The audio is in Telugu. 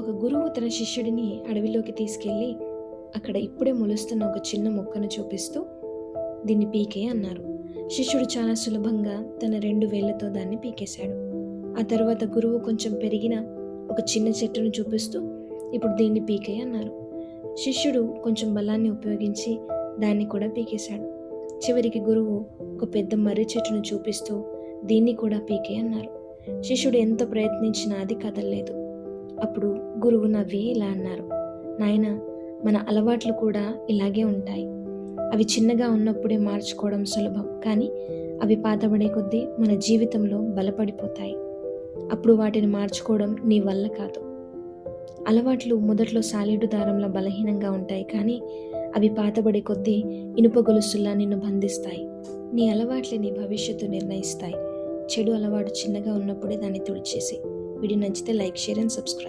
ఒక గురువు తన శిష్యుడిని అడవిలోకి తీసుకెళ్ళి అక్కడ ఇప్పుడే మొలుస్తున్న ఒక చిన్న మొక్కను చూపిస్తూ దీన్ని పీకే అన్నారు. శిష్యుడు చాలా సులభంగా తన 2 వేళ్లతో దాన్ని పీకేశాడు. ఆ తర్వాత గురువు కొంచెం పెరిగిన ఒక చిన్న చెట్టును చూపిస్తూ ఇప్పుడు దీన్ని పీకే అన్నారు. శిష్యుడు కొంచెం బలాన్ని ఉపయోగించి దాన్ని కూడా పీకేశాడు. చివరికి గురువు ఒక పెద్ద మర్రి చెట్టును చూపిస్తూ దీన్ని కూడా పీకే అన్నారు. శిష్యుడు ఎంత ప్రయత్నించినా అది కదలలేదు. అప్పుడు గురువు నవ్వి ఇలా అన్నారు, నాయనా, మన అలవాట్లు కూడా ఇలాగే ఉంటాయి. అవి చిన్నగా ఉన్నప్పుడే మార్చుకోవడం సులభం, కానీ అవి పాతబడే కొద్దీ మన జీవితంలో బలపడిపోతాయి. అప్పుడు వాటిని మార్చుకోవడం నీ వల్ల కాదు. అలవాట్లు మొదట్లో సాలీడు దారంలో బలహీనంగా ఉంటాయి, కానీ అవి పాతబడే కొద్దీ ఇనుప గొలుసుల్లా నిన్ను బంధిస్తాయి. నీ అలవాట్లే నీ భవిష్యత్తు నిర్ణయిస్తాయి. చెడు అలవాటు చిన్నగా ఉన్నప్పుడే దాన్ని తుడిచేసి. వీడియో నచ్చితే లైక్, షేర్ అండ్ సబ్స్క్రైబ్.